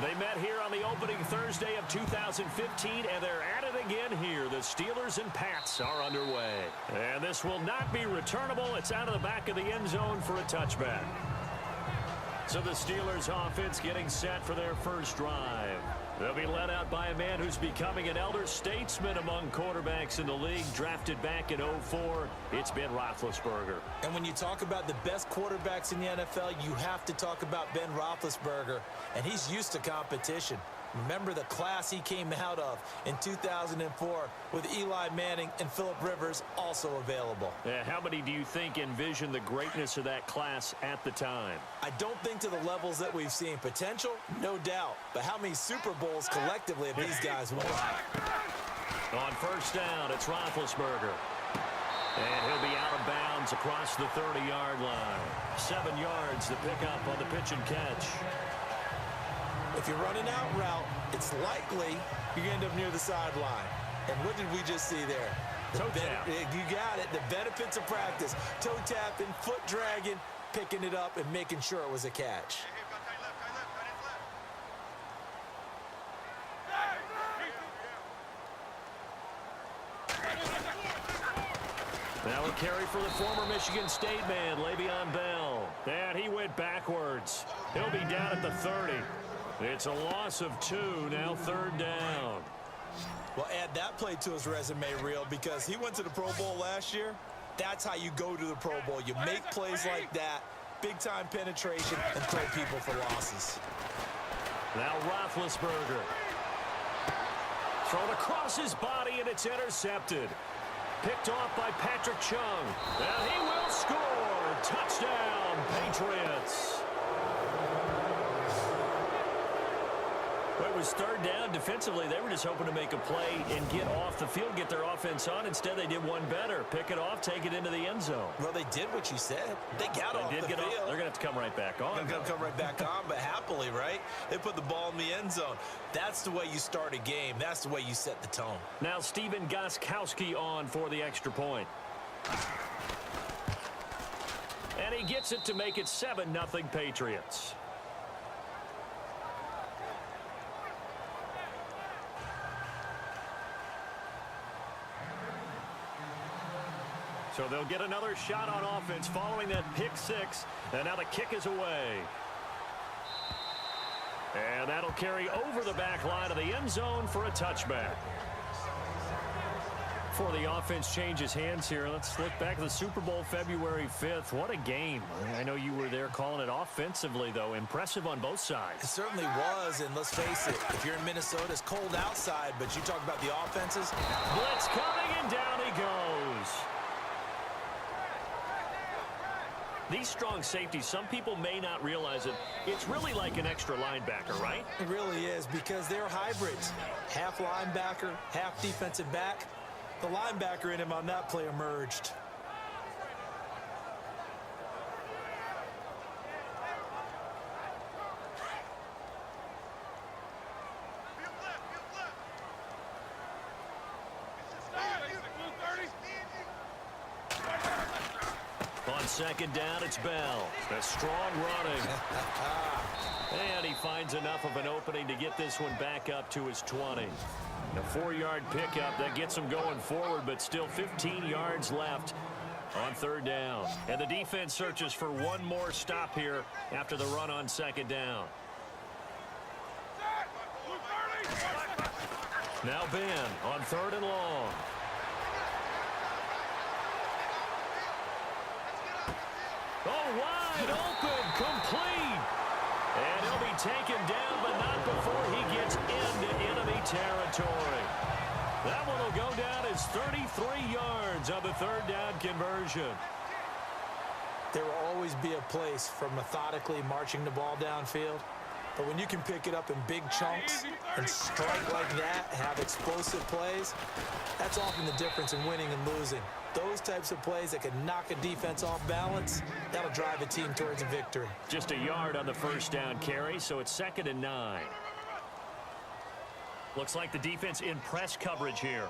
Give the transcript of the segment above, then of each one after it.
They met here on the opening Thursday of 2015, and they're at it again here. The Steelers and Pats are underway. And this will not be returnable. It's out of the back of the end zone for a touchback. So the Steelers offense getting set for their first drive. They'll be led out by a man who's becoming an elder statesman among quarterbacks in the league, drafted back in 2004. It's Ben Roethlisberger. And when you talk about the best quarterbacks in the NFL, you have to talk about Ben Roethlisberger, and he's used to competition. Remember the class he came out of in 2004 with Eli Manning and Phillip Rivers also available. How many do you think envisioned the greatness of that class at the time? I don't think to the levels that we've seen. Potential, no doubt. But how many Super Bowls collectively have these guys won? On first down, it's Roethlisberger. And he'll be out of bounds across the 30-yard line. 7 yards to pick up on the pitch and catch. If you're running out route, it's likely you're going to end up near the sideline. And what did we just see there? Toe tap. You got it. The benefits of practice. Toe tapping, foot dragging, picking it up, and making sure it was a catch. Now a carry for the former Michigan State man, Le'Veon Bell. And he went backwards. He'll be down at the 30. It's a loss of 2, now third down. Well, add that play to his resume reel because he went to the Pro Bowl last year. That's how you go to the Pro Bowl. You make plays like that, big-time penetration, and throw people for losses. Now Roethlisberger. Thrown across his body, and it's intercepted. Picked off by Patrick Chung. And he will score. Touchdown, Patriots. Well, it was third down. Defensively, they were just hoping to make a play and get off the field, get their offense on. Instead, they did one better. Pick it off, take it into the end zone. Well, they did what you said. They got off the field. They're going to have to come right back on. They're going to come right back on, but happily, right? They put the ball in the end zone. That's the way you start a game. That's the way you set the tone. Now Stephen Gostkowski on for the extra point. And he gets it to make it 7-0 Patriots. So they'll get another shot on offense following that pick 6. And now the kick is away. And that'll carry over the back line of the end zone for a touchback. Before the offense changes hands here, let's look back at the Super Bowl February 5th. What a game. I know you were there calling it offensively, though. Impressive on both sides. It certainly was, and let's face it, if you're in Minnesota, it's cold outside, but you talk about the offenses. Blitz coming, and down he goes. These strong safeties, some people may not realize it. It's really like an extra linebacker, right? It really is because they're hybrids. Half linebacker, half defensive back. The linebacker in him on that play emerged. On second down, it's Bell. A strong running. And he finds enough of an opening to get this one back up to his 20. A 4-yard pickup that gets him going forward, but still 15 yards left on third down. And the defense searches for one more stop here after the run on second down. Now Ben on third and long. Oh, wide open, complete. And he'll be taken down, but not before he gets into enemy territory. That one will go down as 33 yards on the third down conversion. There will always be a place for methodically marching the ball downfield. But when you can pick it up in big chunks and strike like that, have explosive plays, that's often the difference in winning and losing. Those types of plays that can knock a defense off balance, that'll drive a team towards a victory. Just a yard on the first down carry, so it's 2nd and 9. Looks like the defense in press coverage here.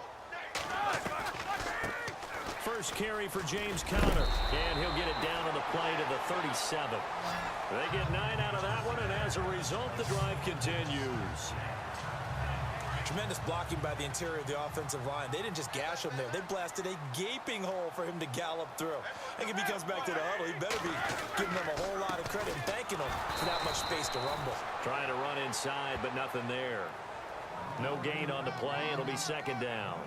first carry for James Conner. And he'll get it down on the play to the 37. They get 9 out of that one, and as a result, the drive continues. Tremendous blocking by the interior of the offensive line. They didn't just gash him there. They blasted a gaping hole for him to gallop through. I think if he comes back to the huddle, he better be giving them a whole lot of credit and thanking them for that much space to rumble. Trying to run inside, but nothing there. No gain on the play. It'll be second down.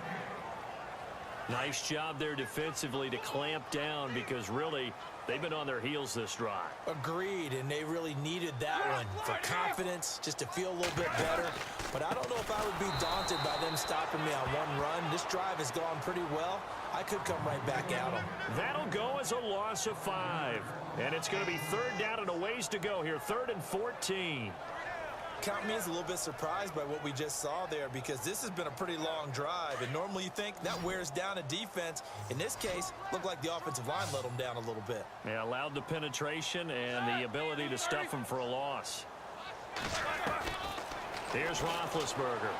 Nice job there defensively to clamp down because really they've been on their heels this drive. Agreed, and they really needed that one for confidence, just to feel a little bit better. But I don't know if I would be daunted by them stopping me on one run. This drive has gone pretty well. I could come right back at them. That'll go as a loss of 5. And it's going to be third down and a ways to go here. 3rd and 14. Count me as a little bit surprised by what we just saw there because this has been a pretty long drive, and normally you think that wears down a defense. In this case, looked like the offensive line let them down a little bit. Yeah, allowed the penetration and the ability to stuff them for a loss. Here's Roethlisberger.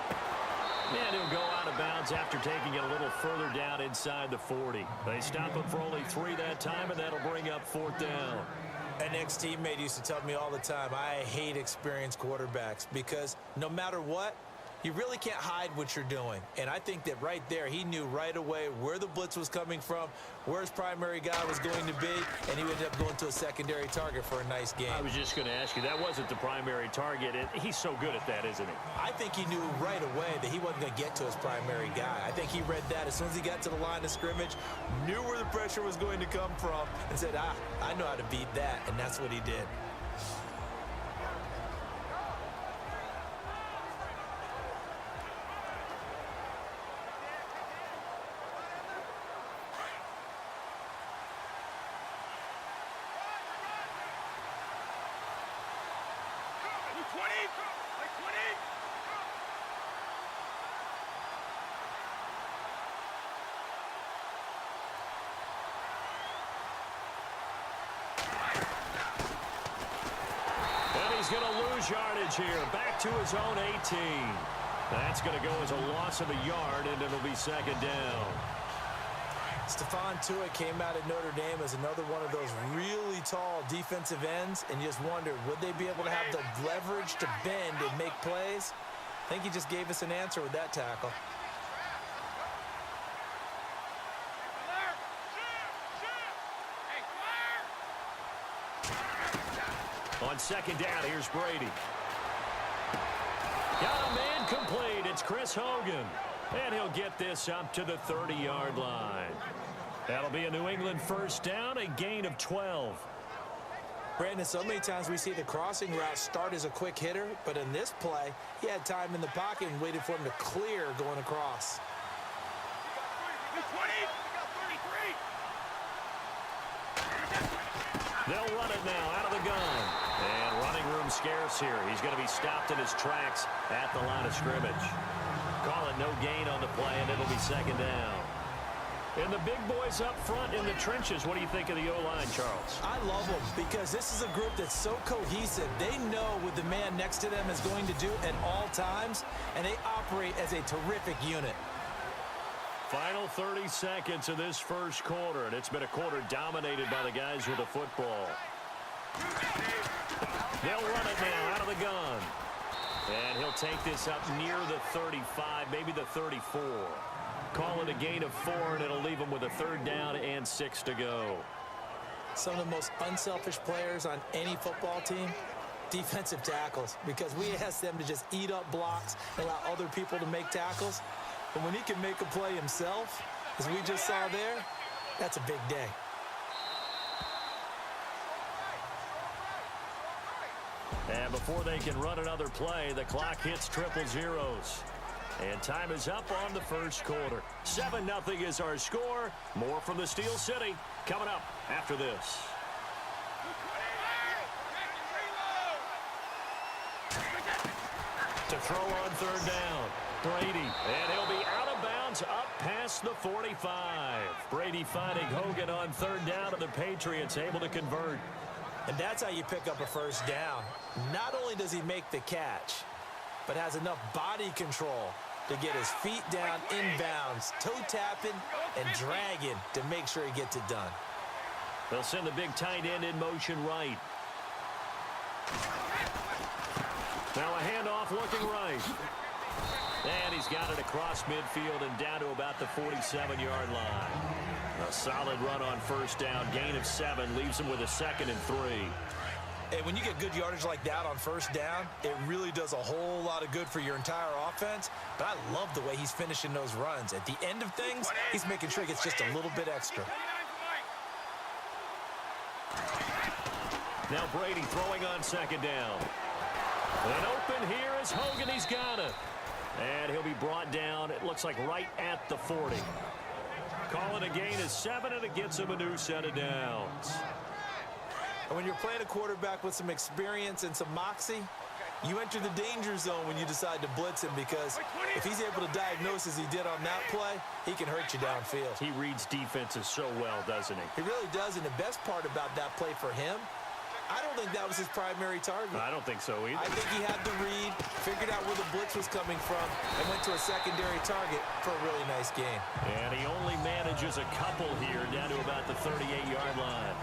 And he'll go out of bounds after taking it a little further down inside the 40. They stop him for only 3 that time, and that'll bring up 4th down. An ex-teammate used to tell me all the time, I hate experienced quarterbacks because no matter what, you really can't hide what you're doing. And I think that right there, he knew right away where the blitz was coming from, where his primary guy was going to be, and he ended up going to a secondary target for a nice game. I was just going to ask you, that wasn't the primary target. He's so good at that, isn't he? I think he knew right away that he wasn't going to get to his primary guy. I think he read that as soon as he got to the line of scrimmage, knew where the pressure was going to come from, and said, I know how to beat that, and that's what he did. He's going to lose yardage here. Back to his own 18. That's going to go as a loss of a yard, and it'll be second down. Stephon Tuitt came out of Notre Dame as another one of those really tall defensive ends, and you just wondered, would they be able to have the leverage to bend and make plays? I think he just gave us an answer with that tackle. On second down, here's Brady. Got a man complete. It's Chris Hogan. And he'll get this up to the 30-yard line. That'll be a New England first down, a gain of 12. Brandon, so many times we see the crossing route start as a quick hitter, but in this play, he had time in the pocket and waited for him to clear going across. They'll run it now out of the gun. And running room scarce here. He's going to be stopped in his tracks at the line of scrimmage. Call it no gain on the play, and it'll be second down. And the big boys up front in the trenches, what do you think of the O-line, Charles? I love them because this is a group that's so cohesive. They know what the man next to them is going to do at all times, and they operate as a terrific unit. Final 30 seconds of this first quarter, and it's been a quarter dominated by the guys with the football. They'll run it now out of the gun. And he'll take this up near the 35, maybe the 34. Call it a gain of 4, and it'll leave them with a third down and 6 to go. Some of the most unselfish players on any football team, defensive tackles, because we ask them to just eat up blocks and allow other people to make tackles. But when he can make a play himself, as we just saw there, that's a big day. And before they can run another play, the clock hits triple zeros. And time is up on the first quarter. 7-0 is our score. More from the Steel City coming up after this. To throw on third down, Brady. And he'll be out of bounds up past the 45. Brady finding Hogan on third down, and the Patriots able to convert. And that's how you pick up a first down. Not only does he make the catch, but has enough body control, to get his feet down inbounds, toe tapping and dragging to make sure he gets it done. They'll send the big tight end in motion right. Now a handoff looking right. And he's got it across midfield and down to about the 47-yard line. A solid run on first down. Gain of 7 leaves him with a 2nd and 3. Hey, when you get good yardage like that on first down, it really does a whole lot of good for your entire offense. But I love the way he's finishing those runs. At the end of things, he's making sure he gets just a little bit extra. Now Brady throwing on 2nd down. And open here is Hogan. He's got it. And he'll be brought down, it looks like right at the 40. Calling a gain of 7, and it gets him a new set of downs. And when you're playing a quarterback with some experience and some moxie, you enter the danger zone when you decide to blitz him, because if he's able to diagnose as he did on that play, he can hurt you downfield. He reads defenses so well, doesn't he? He really does, and the best part about that play for him, I don't think that was his primary target. I don't think so either. I think he had the read, figured out where the blitz was coming from, and went to a secondary target for a really nice game. And he only manages a couple here down to about the 38-yard line.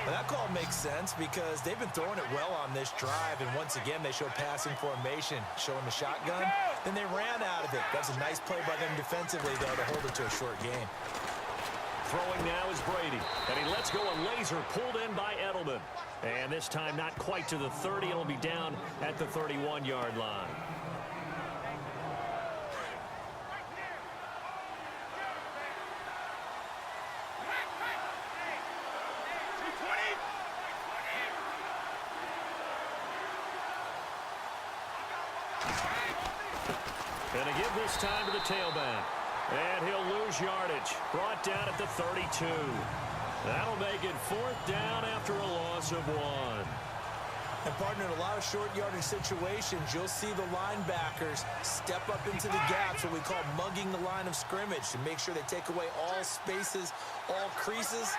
Well, that call makes sense because they've been throwing it well on this drive, and once again they show passing formation, showing the shotgun. Then they ran out of it. That's a nice play by them defensively, though, to hold it to a short game. Throwing now is Brady, and he lets go a laser pulled in by Edelman. And this time not quite to the 30. It'll be down at the 31-yard line. And a give this time to the tailback. And he'll lose yardage. Brought down at the 32. That'll make it 4th down after a loss of 1. And, partner, in a lot of short yardage situations, you'll see the linebackers step up into the gaps, what we call mugging the line of scrimmage, to make sure they take away all spaces, all creases.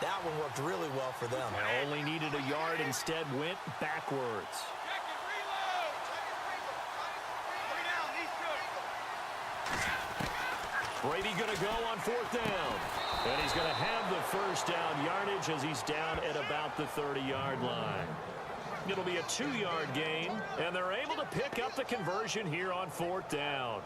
That one worked really well for them. They only needed a yard, instead went backwards. Brady going to go on 4th down. And he's going to have the first down yardage as he's down at about the 30-yard line. It'll be a 2-yard gain, and they're able to pick up the conversion here on 4th down.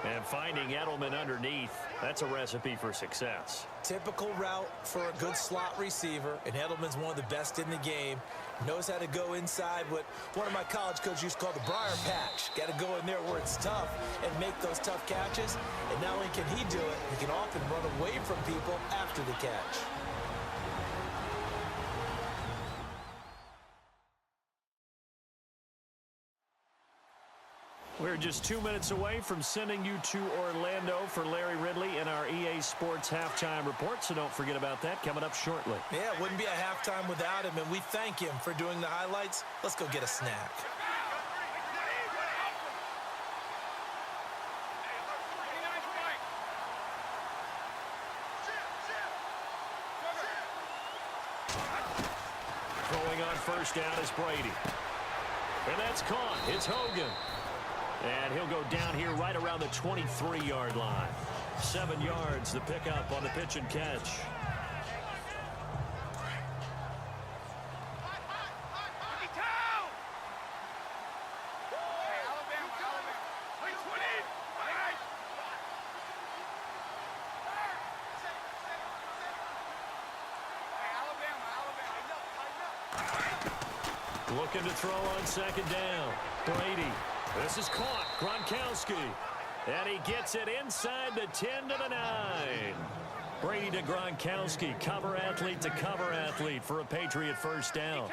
And finding Edelman underneath, that's a recipe for success. Typical route for a good slot receiver, and Edelman's one of the best in the game. Knows how to go inside what one of my college coaches used to call the briar patch. Got to go in there where it's tough and make those tough catches. And not only can he do it, he can often run away from people after the catch. We're just 2 minutes away from sending you to Orlando for Larry Ridley and our EA Sports Halftime Report, so don't forget about that coming up shortly. Yeah, it wouldn't be a halftime without him, and we thank him for doing the highlights. Let's go get a snack. Throwing on first down is Brady. And that's caught. It's Hogan. And he'll go down here right around the 23-yard line. 7 yards the pickup on the pitch and catch. Looking to throw on 2nd down. Brady. This is caught. Gronkowski. And he gets it inside the 10 to the 9. Brady to Gronkowski. Cover athlete to cover athlete for a Patriot first down.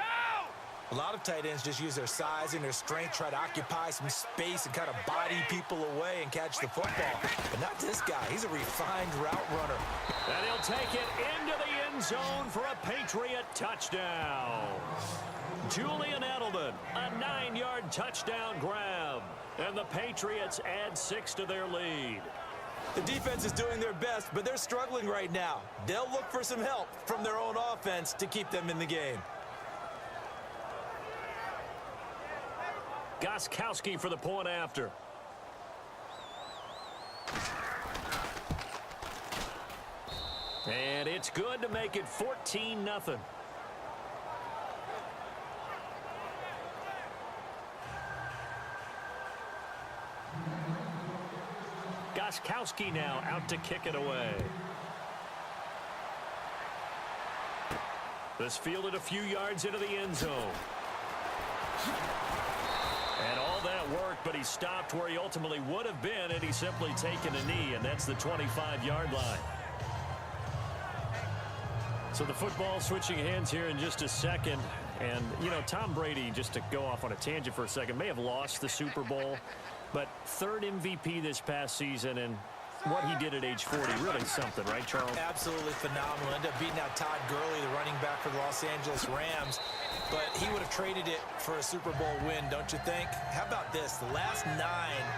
A lot of tight ends just use their size and their strength, try to occupy some space and kind of body people away and catch the football. But not this guy. He's a refined route runner. And he'll take it into the end zone for a Patriot touchdown. Julian Edelman, a 9-yard touchdown grab. And the Patriots add 6 to their lead. The defense is doing their best, but they're struggling right now. They'll look for some help from their own offense to keep them in the game. Gronkowski for the point after. And it's good to make it 14-0. Gostkowski now out to kick it away. This fielded a few yards into the end zone. And all that work, but he stopped where he ultimately would have been had he simply taken a knee, and that's the 25-yard line. So the football switching hands here in just a second. And, you know, Tom Brady, just to go off on a tangent for a second, may have lost the Super Bowl, but third MVP this past season, and what he did at age 40, really something, right, Charles? Absolutely phenomenal. Ended up beating out Todd Gurley, the running back for the Los Angeles Rams, but he would have traded it for a Super Bowl win, don't you think? How about this? The last 9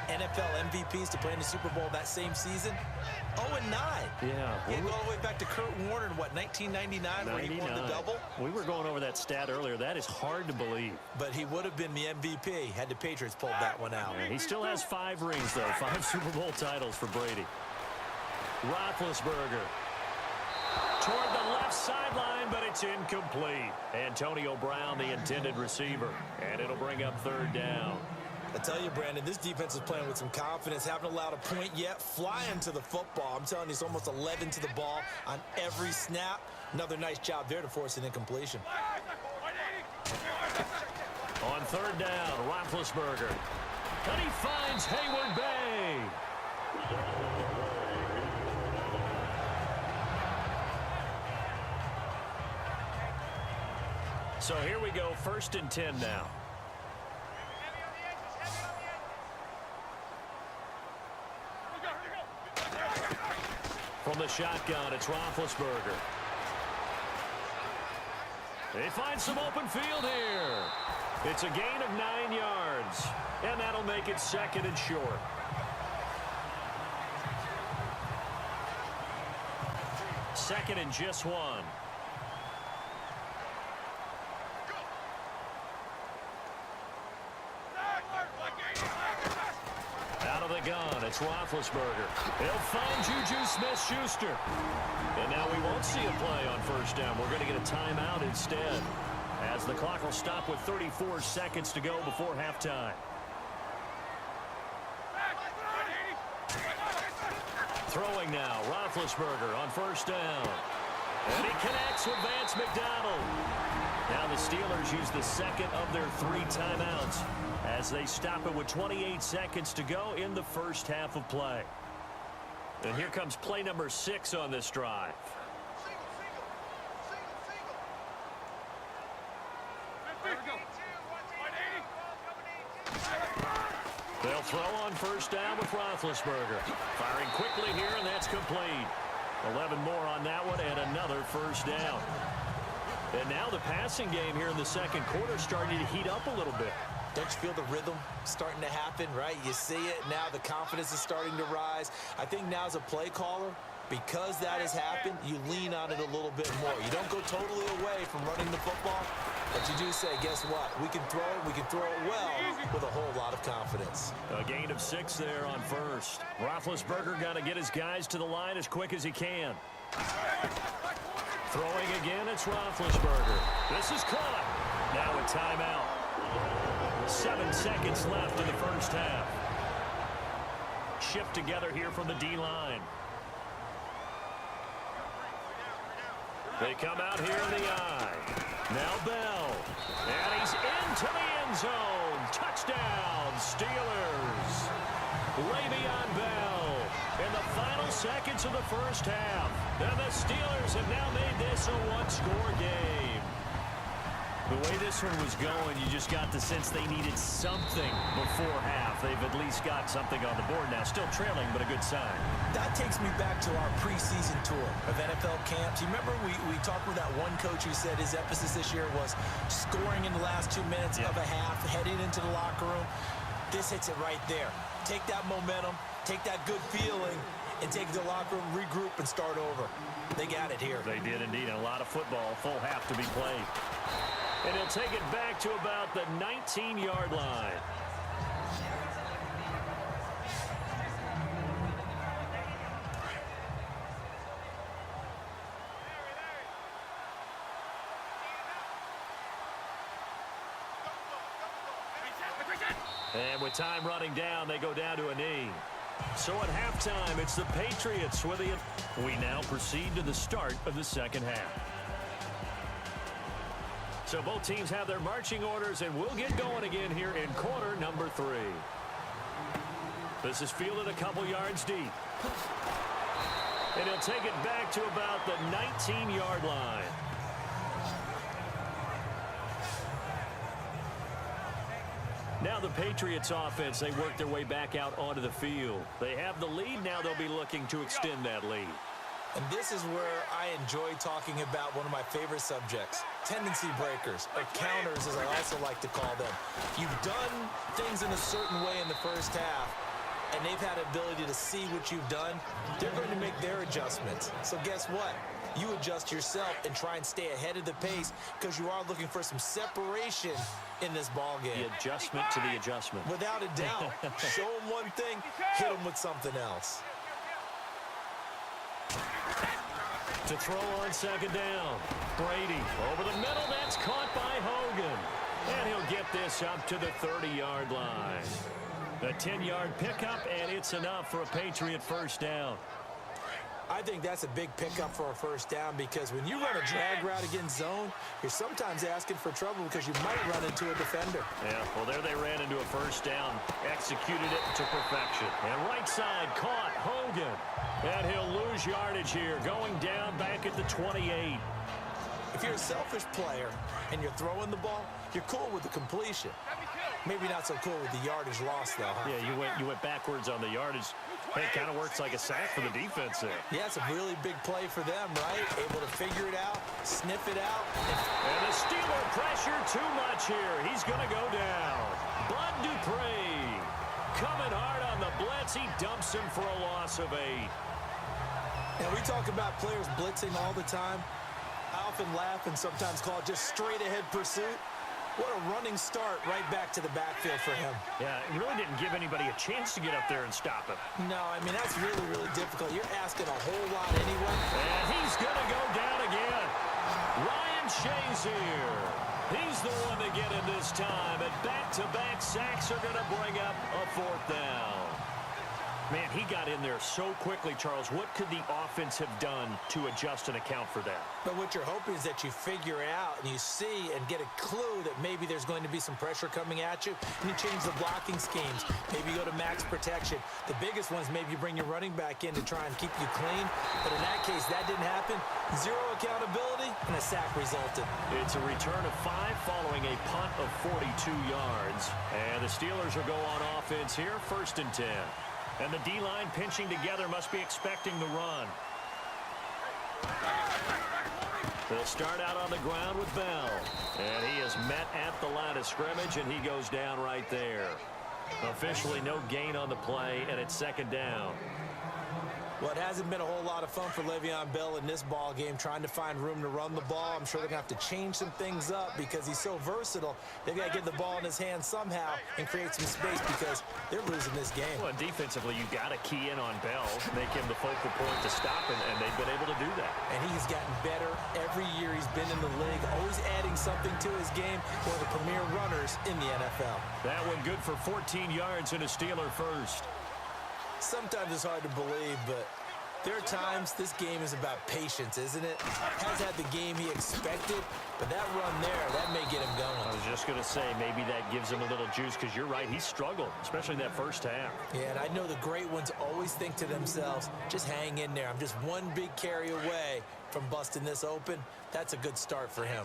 NFL MVPs to play in the Super Bowl that same season, 0-9. Yeah. You go all the way back to Kurt Warner in, what, 1999, where he won the double? We were going over that stat earlier. That is hard to believe. But he would have been the MVP had the Patriots pulled that one out. Yeah, he still has 5 rings, though. 5 Super Bowl titles for Brady. Roethlisberger toward the left sideline, but it's incomplete. Antonio Brown, the intended receiver, and it'll bring up 3rd down. I tell you, Brandon, this defense is playing with some confidence. Haven't allowed a point yet. Flying to the football. I'm telling you, it's almost 11 to the ball on every snap. Another nice job there to force an incompletion. On 3rd down, Roethlisberger. And he finds Hayward Bay. So here we go, 1st and 10 now. From the shotgun, it's Roethlisberger. They find some open field here. It's a gain of 9 yards, and that'll make it 2nd and short. Second and just 1. Out of the gun, it's Roethlisberger. He'll find Juju Smith-Schuster. And now we won't see a play on 1st down. We're going to get a timeout instead, as the clock will stop with 34 seconds to go before halftime. Throwing now, Roethlisberger on 1st down. And he connects with Vance McDonald. Now the Steelers use the 2nd of their 3 timeouts as they stop it with 28 seconds to go in the 1st half of play. And here comes play number 6 on this drive. They'll throw on 1st down with Roethlisberger. Firing quickly here, and that's complete. 11 more on that one, and another 1st down. And now the passing game here in the 2nd quarter starting to heat up a little bit. Don't you feel the rhythm starting to happen, right? You see it now, the confidence is starting to rise. I think now as a play caller, because that has happened, you lean on it a little bit more. You don't go totally away from running the football, but you do say, guess what? We can throw it well with a whole lot of confidence. A gain of 6 there on 1st. Roethlisberger got to get his guys to the line as quick as he can. Throwing again, it's Roethlisberger. This is caught. Now a timeout. 7 seconds left in the 1st half. Shift together here from the D-line. They come out here in the eye. Now Bell. And he's into the end zone. Touchdown, Steelers. Le'Veon Bell in the final seconds of the 1st half. And the Steelers have now made this a 1-score game. The way this one was going, you just got the sense they needed something before half. They've at least got something on the board now. Still trailing, but a good sign. That takes me back to our preseason tour of NFL camps. You remember we talked with that one coach who said his emphasis this year was scoring in the last 2 minutes of a half, heading into the locker room. This hits it right there. Take that momentum, take that good feeling, and take it to the locker room, regroup, and start over. They got it here. They did indeed. And a lot of football, full half to be played. And he'll take it back to about the 19-yard line. And with time running down, they go down to a knee. So at halftime, it's the Patriots with the... We now proceed to the start of the second half. So both teams have their marching orders, and we'll get going again here in quarter number 3. This is fielded a couple yards deep. And he'll take it back to about the 19-yard line. Now the Patriots offense, they work their way back out onto the field. They have the lead. Now they'll be looking to extend that lead. And this is where I enjoy talking about one of my favorite subjects, tendency breakers, or counters as I also like to call them. You've done things in a certain way in the first half, and they've had the ability to see what you've done. They're going to make their adjustments. So guess what? You adjust yourself and try and stay ahead of the pace because you are looking for some separation in this ball game. The adjustment to the adjustment. Without a doubt. Show them one thing, hit them with something else. To throw on second down. Brady over the middle. That's caught by Hogan. And he'll get this up to the 30-yard line. A 10-yard pickup, and it's enough for a Patriot first down. I think that's a big pickup for a first down because when you run a drag route against zone, you're sometimes asking for trouble because you might run into a defender. Yeah, well, there they ran into a first down, executed it to perfection. And right side caught Hogan. And he'll lose yardage here, going down back at the 28. If you're a selfish player and you're throwing the ball, you're cool with the completion. Maybe not so cool with the yardage loss, though, huh? Yeah, you went backwards on the yardage. Hey, it kind of works like a sack for the defense there. Yeah, it's a really big play for them, right? Able to figure it out, sniff it out. And the Steeler pressure too much here. He's going to go down. Bud Dupree coming hard on the blitz. He dumps him for a loss of 8. And we talk about players blitzing all the time. I often laugh and sometimes call it just straight-ahead pursuit. What a running start right back to the backfield for him. Yeah, it really didn't give anybody a chance to get up there and stop him. No, I mean, that's really, really difficult. You're asking a whole lot anyway. And he's going to go down again. Ryan Shazier. He's the one to get in this time. And back-to-back sacks are going to bring up a fourth down. Man, he got in there so quickly, Charles. What could the offense have done to adjust and account for that? But what you're hoping is that you figure out and you see and get a clue that maybe there's going to be some pressure coming at you, and you change the blocking schemes. Maybe you go to max protection. The biggest one is maybe you bring your running back in to try and keep you clean. But in that case, that didn't happen. Zero accountability, and a sack resulted. It's a return of 5 following a punt of 42 yards. And the Steelers will go on offense here, 1st and 10. And the D-line pinching together must be expecting the run. They'll start out on the ground with Bell. And he is met at the line of scrimmage, and he goes down right there. Officially no gain on the play, and it's 2nd down. Well, it hasn't been a whole lot of fun for Le'Veon Bell in this ball game, trying to find room to run the ball. I'm sure they're going to have to change some things up because he's so versatile. They've got to get the ball in his hands somehow and create some space because they're losing this game. Well, defensively, you got to key in on Bell, make him the focal point to stop him, and they've been able to do that. And he's gotten better every year he's been in the league, always adding something to his game. One of the premier runners in the NFL. That one good for 14 yards and a Steeler first. Sometimes it's hard to believe, but there are times this game is about patience, isn't it? Has had the game he expected, but that run there, that may get him going. I was just going to say, maybe that gives him a little juice because you're right, he struggled, especially in that first half. Yeah, and I know the great ones always think to themselves, just hang in there. I'm just one big carry away from busting this open. That's a good start for him.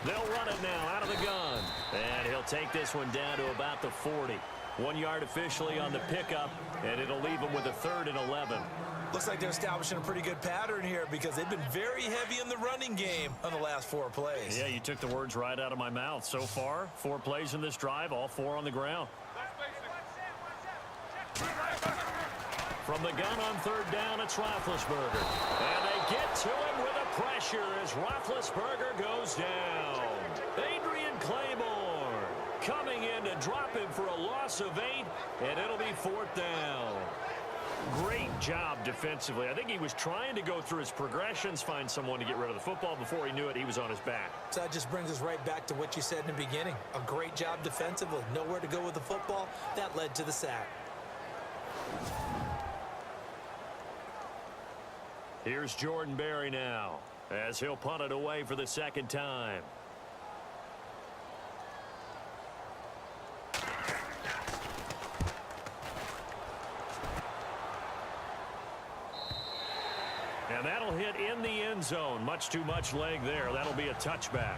They'll run it now out of the gun. And he'll take this one down to about the 40. 1 yard officially on the pickup, and it'll leave him with a 3rd and 11. Looks like they're establishing a pretty good pattern here because they've been very heavy in the running game on the last 4 plays. Yeah, you took the words right out of my mouth. So far, 4 plays in this drive, all 4 on the ground. From the gun on 3rd down, it's Roethlisberger. And they get to him with a pressure as Roethlisberger goes down. Adrian Claymore coming in to drop him for a loss of 8, and it'll be 4th down. Great job defensively. I think he was trying to go through his progressions, find someone to get rid of the football. Before he knew it, he was on his back. So that just brings us right back to what you said in the beginning. A great job defensively. Nowhere to go with the football. That led to the sack. Here's Jordan Berry now, as he'll punt it away for the second time. And that'll hit in the end zone. Much too much leg there. That'll be a touchback.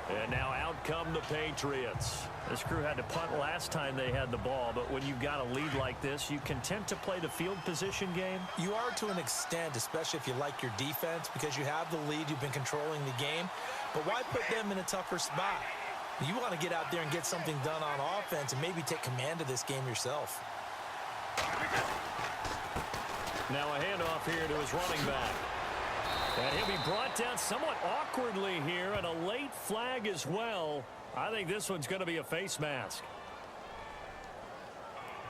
And now out come the Patriots. This crew had to punt last time they had the ball, but when you've got a lead like this, you content to play the field position game? You are to an extent, especially if you like your defense, because you have the lead, you've been controlling the game. But why put them in a tougher spot? You want to get out there and get something done on offense and maybe take command of this game yourself. Now a handoff here to his running back. And he'll be brought down somewhat awkwardly here, and a late flag as well. I think this one's going to be a face mask.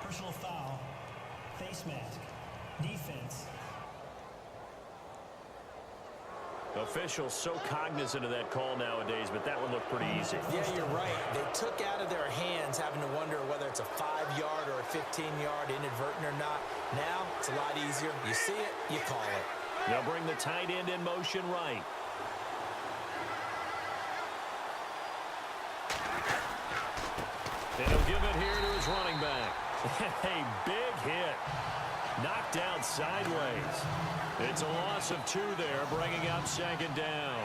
Personal foul, face mask, defense. Officials so cognizant of that call nowadays, but that one looked pretty easy. Yeah, you're right. They took out of their hands having to wonder whether it's a 5-yard or a 15-yard inadvertent or not. Now, it's a lot easier. You see it, you call it. They'll bring the tight end in motion right. And he'll give it here to his running back. A big hit. Knocked down sideways. It's a loss of 2 there, bringing up second down.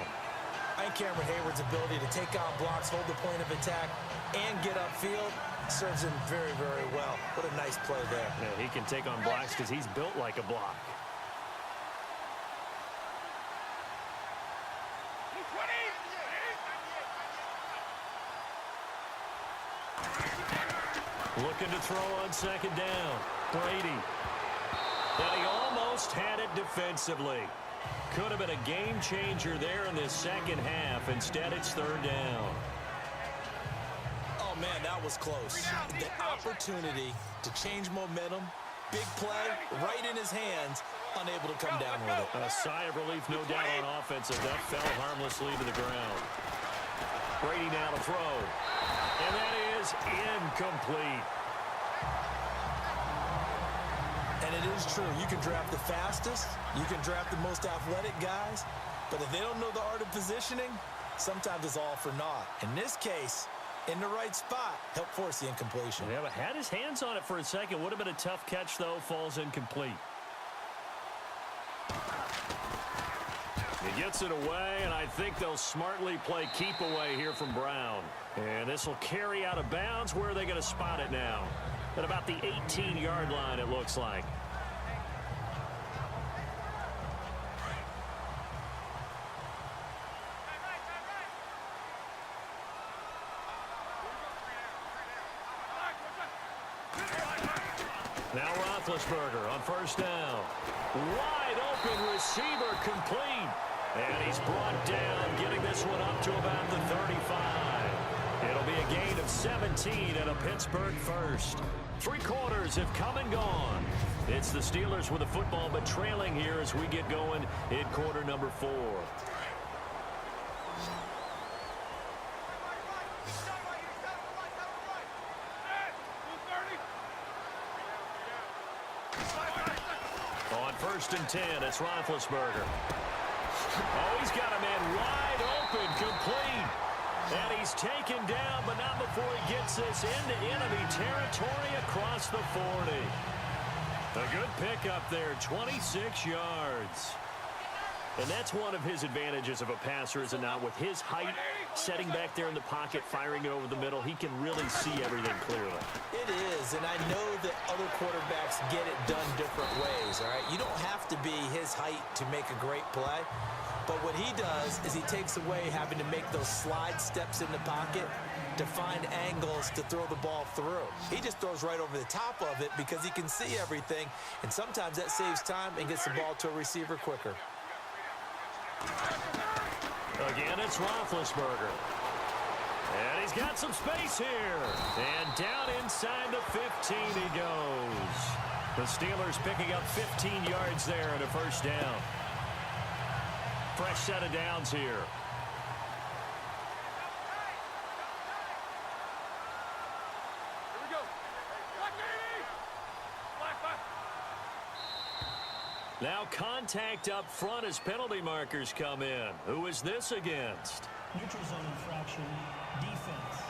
I think Cameron Hayward's ability to take on blocks, hold the point of attack, and get upfield serves him very, very well. What a nice play there. Yeah, he can take on blocks because he's built like a block. Looking to throw on second down. Brady. And he almost had it defensively. Could have been a game changer there in this second half. Instead, it's third down. Oh, man, that was close. The opportunity to change momentum, big play, right in his hands, unable to come down with it. A sigh of relief, no doubt, on offensive. That fell harmlessly to the ground. Brady now to throw. And that is incomplete. And it is true. You can draft the fastest. You can draft the most athletic guys. But if they don't know the art of positioning, sometimes it's all for naught. In this case, in the right spot, help force the incompletion. Yeah, but had his hands on it for a second. Would have been a tough catch, though. Falls incomplete. He gets it away, and I think they'll smartly play keep away here from Brown. And this will carry out of bounds. Where are they going to spot it now? At about the 18-yard line, it looks like. Now Roethlisberger on first down. Wide open receiver complete. And he's brought down, getting this one up to about the 35. It'll be a gain of 17 and a Pittsburgh first. 3 quarters have come and gone. It's the Steelers with the football, but trailing here as we get going in quarter number 4. On first and 10, it's Roethlisberger. Oh, he's got a man wide open, complete. And he's taken down, but not before he gets this into enemy territory across the 40. A good pickup there, 26 yards. And that's one of his advantages of a passer, is it not? With his height, setting back there in the pocket, firing it over the middle, he can really see everything clearly. It is, and I know that other quarterbacks get it done different ways, all right? You don't have to be his height to make a great play. But what he does is he takes away having to make those slide steps in the pocket to find angles to throw the ball through. He just throws right over the top of it because he can see everything, and sometimes that saves time and gets the ball to a receiver quicker. Again, it's Roethlisberger. And he's got some space here. And down inside the 15 he goes. The Steelers picking up 15 yards there and a first down. Fresh set of downs here. Now contact up front as penalty markers come in. Who is this against? Neutral zone infraction, defense.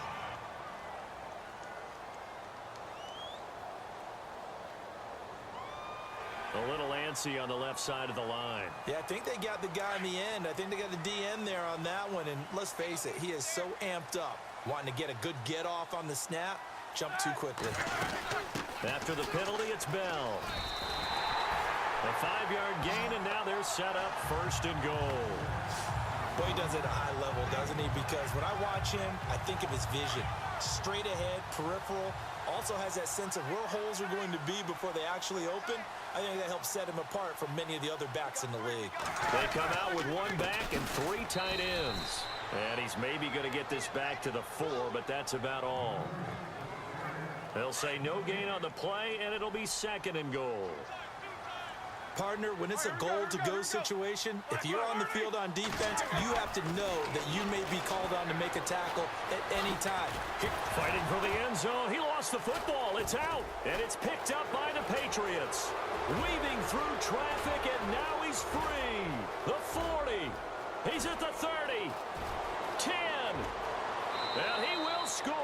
A little antsy on the left side of the line. Yeah, I think they got the guy in the end. I think they got the DN there on that one. And let's face it, he is so amped up. Wanting to get a good get off on the snap. Jump too quickly. After the penalty, it's Bell. A 5-yard gain, and now they're set up first and goal. Boy, he does it at a high level, doesn't he? Because when I watch him, I think of his vision. Straight ahead, peripheral. Also has that sense of where holes are going to be before they actually open. I think that helps set him apart from many of the other backs in the league. They come out with one back and 3 tight ends. And he's maybe going to get this back to the 4, but that's about all. They'll say no gain on the play, and it'll be second and goal. Partner, when it's a goal-to-go situation, if you're on the field on defense, you have to know that you may be called on to make a tackle at any time. Fighting for the end zone. He lost the football. It's out, and it's picked up by the Patriots. Weaving through traffic, and now he's free. The 40. He's at the 30. 10. And he will score.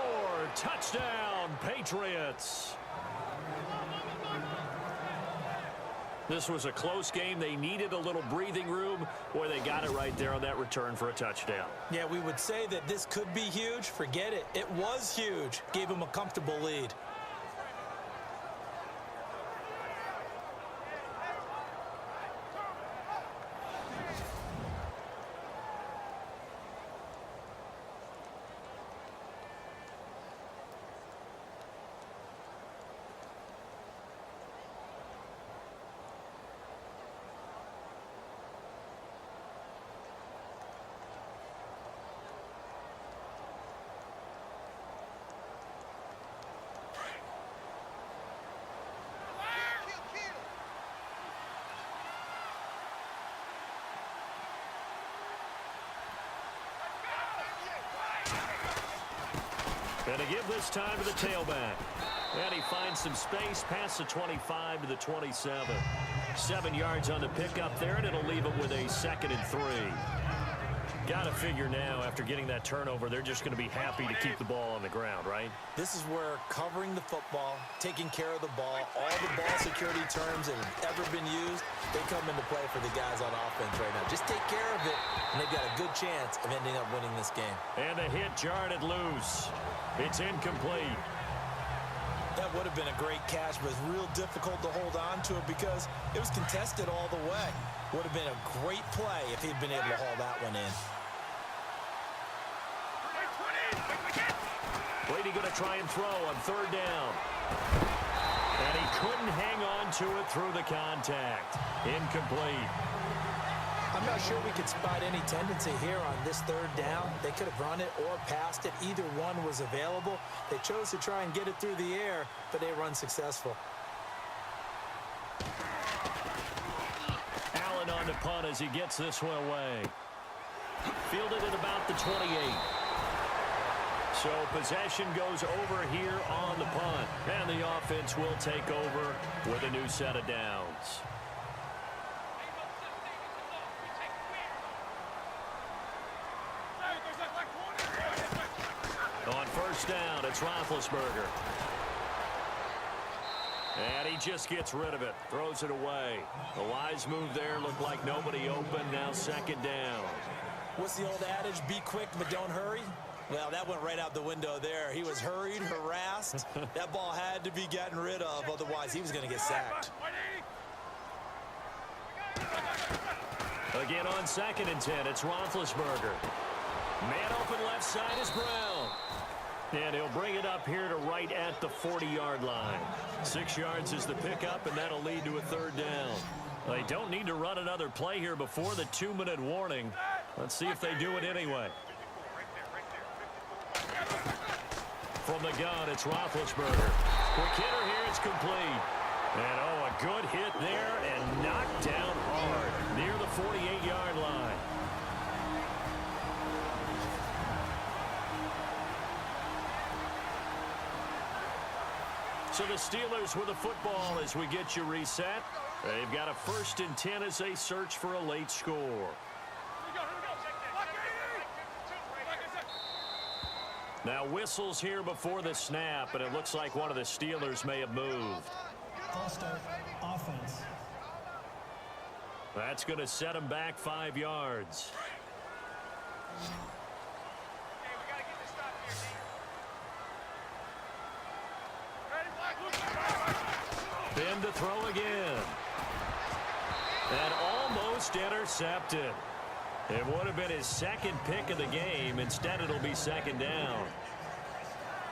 Touchdown, Patriots. This was a close game. They needed a little breathing room. Boy, they got it right there on that return for a touchdown. Yeah, we would say that this could be huge. Forget it. It was huge. Gave him a comfortable lead. And to give this time to the tailback. And he finds some space past the 25 to the 27. 7 yards on the pickup there, and it'll leave him with a 2nd and 3. Got to figure now, after getting that turnover, they're just going to be happy to keep the ball on the ground, right? This is where covering the football, taking care of the ball, all the ball security terms that have ever been used, they come into play for the guys on offense right now. Just take care of it, and they've got a good chance of ending up winning this game. And the hit jarred it loose. It's incomplete. That would have been a great catch, but it's real difficult to hold on to it because it was contested all the way. Would have been a great play if he'd been able to haul that one in. Brady going to try and throw on 3rd down. And he couldn't hang on to it through the contact. Incomplete. I'm not sure we could spot any tendency here on this 3rd down. They could have run it or passed it. Either one was available. They chose to try and get it through the air, but they were unsuccessful. Allen on the punt as he gets this one away. Fielded at about the 28. So possession goes over here on the punt. And the offense will take over with a new set of downs. On 1st down, it's Roethlisberger. And he just gets rid of it, throws it away. A wise move there, looked like nobody open, now 2nd down. What's the old adage, be quick but don't hurry? Well, that went right out the window there. He was hurried, harassed. That ball had to be gotten rid of, otherwise he was going to get sacked. Again on 2nd and 10, it's Roethlisberger. Man open left side is Brown. And he'll bring it up here to right at the 40-yard line. 6 yards is the pickup, and that'll lead to a 3rd down. They don't need to run another play here before the 2-minute warning. Let's see if they do it anyway. From the gun, it's Roethlisberger. Quick hitter here, it's complete. And, oh, a good hit there and knocked down hard near the 48-yard line. So the Steelers with the football as we get you reset. They've got a 1st and 10 as they search for a late score. Now whistles here before the snap, and it looks like one of the Steelers may have moved. False start, offense. That's going to set them back 5 yards. Ben to throw again. And almost intercepted. It would have been his 2nd pick of the game. Instead, it'll be 2nd down.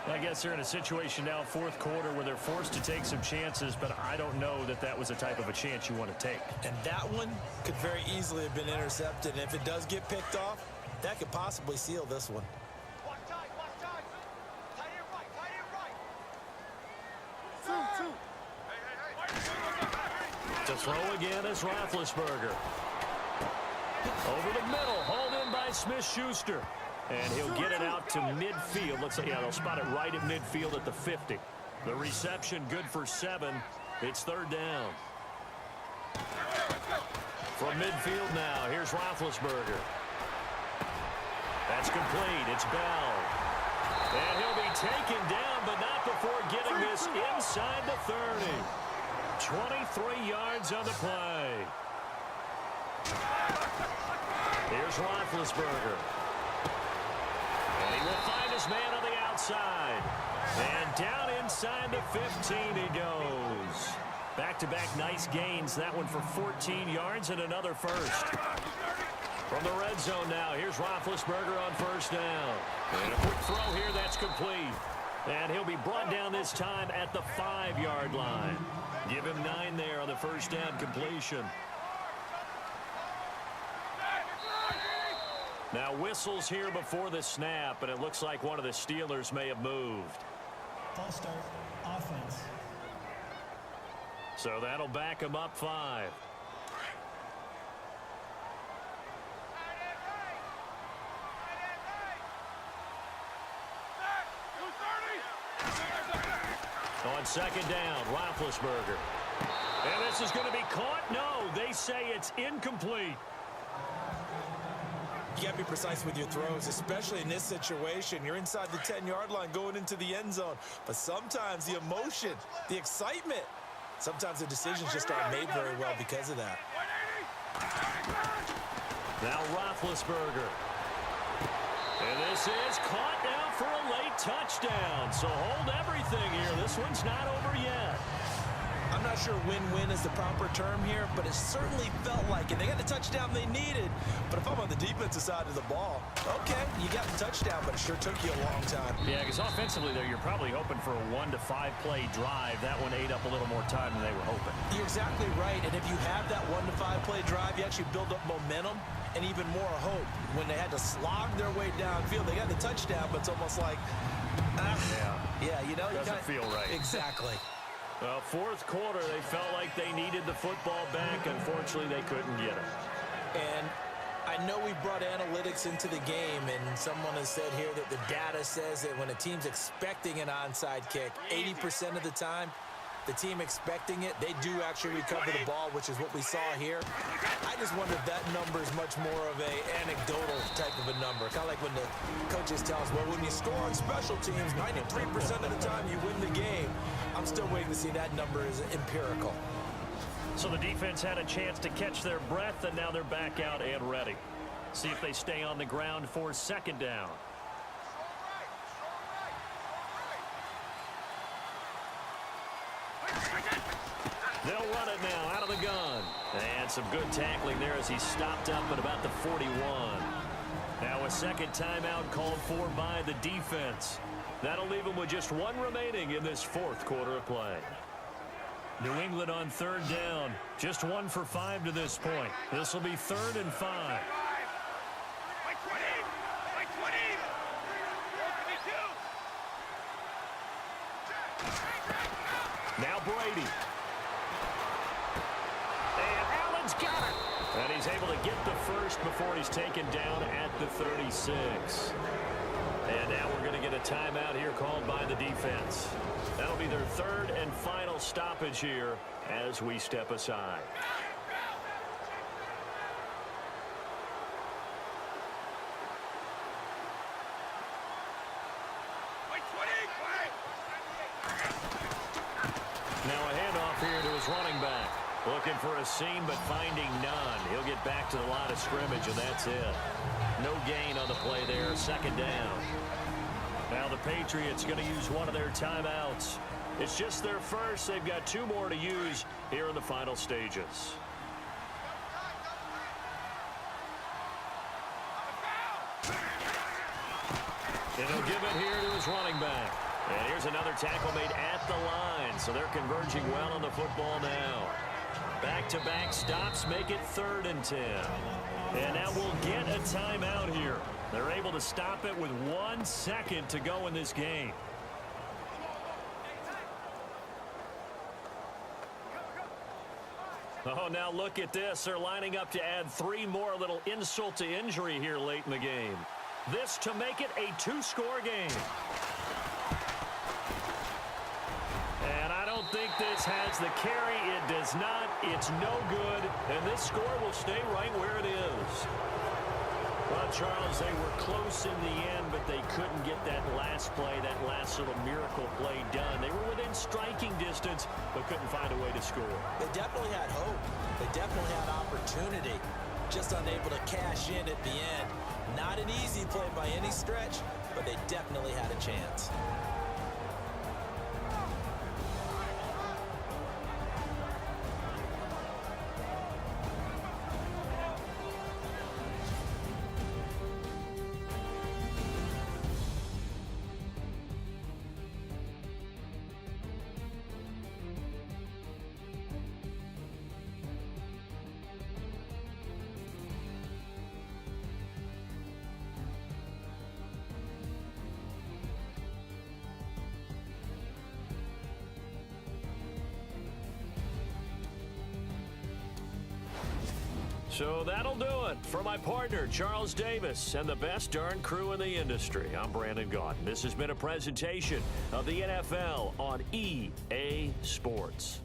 I guess they're in a situation now, 4th quarter, where they're forced to take some chances, but I don't know that that was the type of a chance you want to take. And that one could very easily have been intercepted. And if it does get picked off, that could possibly seal this one. To throw again is Roethlisberger. Over the middle, hauled in by Smith-Schuster. And he'll get it out to midfield. Looks like, yeah, they'll spot it right at midfield at the 50. The reception good for 7. It's 3rd down. From midfield now, here's Roethlisberger. That's complete. It's Bell. And he'll be taken down, but not before getting this inside the 30. 23 yards on the play. Here's Roethlisberger. And he will find his man on the outside. And down inside the 15 he goes. Back-to-back nice gains. That one for 14 yards and another 1st. From the red zone now, here's Roethlisberger on 1st down. And a quick throw here, that's complete. And he'll be brought down this time at the 5-yard line. Give him 9 there on the 1st down completion. Now whistles here before the snap, and it looks like one of the Steelers may have moved. False start, offense. So that'll back him up 5. On 2nd down, Roethlisberger. And this is going to be caught. No, they say it's incomplete. You got to be precise with your throws, especially in this situation. You're inside the 10-yard line going into the end zone. But sometimes the emotion, the excitement, sometimes the decisions just aren't made very well because of that. Now Roethlisberger. And this is caught now for a late touchdown. So hold everything here. This one's not over yet. I'm not sure win-win is the proper term here, but it certainly felt like it. They got the touchdown they needed. But if I'm on the defensive side of the ball, okay, you got the touchdown, but it sure took you a long time. Yeah, because offensively there, you're probably hoping for a 1 to 5 play drive. That one ate up a little more time than they were hoping. You're exactly right. And if you have that 1 to 5 play drive, you actually build up momentum and even more hope. When they had to slog their way downfield, they got the touchdown, but it's almost like, yeah, you know, doesn't feel right. Exactly. Well, 4th quarter, they felt like they needed the football back. Unfortunately, they couldn't get it. And I know we brought analytics into the game, and someone has said here that the data says that when a team's expecting an onside kick, 80% of the time, the team expecting it, they do actually recover the ball, which is what we saw here. I just wonder if that number is much more of a anecdotal type of a number. Kind of like when the coaches tell us, well, when you score on special teams, 93% of the time you win the game. I'm still waiting to see that number is empirical. So the defense had a chance to catch their breath, and now they're back out and ready. See if they stay on the ground for 2nd down. They'll run it now out of the gun. And some good tackling there as he stopped up at about the 41. Now a 2nd timeout called for by the defense. That'll leave them with just 1 remaining in this 4th quarter of play. New England on 3rd down. Just 1 for 5 to this point. This will be 3rd and 5. Now Brady. he's able to get the first before he's taken down at the 36. And now we're going to get a timeout here called by the defense. That'll be their third and final stoppage here as we step aside. Now a handoff here to his running back. Looking for a seam, but finding none. He'll get back to the line of scrimmage, and that's it. No gain on the play there, second down. Now the Patriots going to use one of their timeouts. It's just their first. They've got two more to use here in the final stages. And he'll give it here to his running back. And here's another tackle made at the line. So they're converging well on the football now. Back-to-back stops make it 3rd and 10. And now we'll get a timeout here. They're able to stop it with 1 second to go in this game. Oh, now look at this. They're lining up to add 3 more, a little insult to injury here late in the game. This to make it a 2-score game. And I don't think this has the carry. It does not. It's no good. And this score will stay right where it is. Well, Charles, they were close in the end, but they couldn't get that last play, that last little miracle play done. They were within striking distance, but couldn't find a way to score. They definitely had hope. They definitely had opportunity. Just unable to cash in at the end. Not an easy play by any stretch, but they definitely had a chance. So that'll do it for my partner, Charles Davis, and the best darn crew in the industry. I'm Brandon Gaudin. This has been a presentation of the NFL on EA Sports.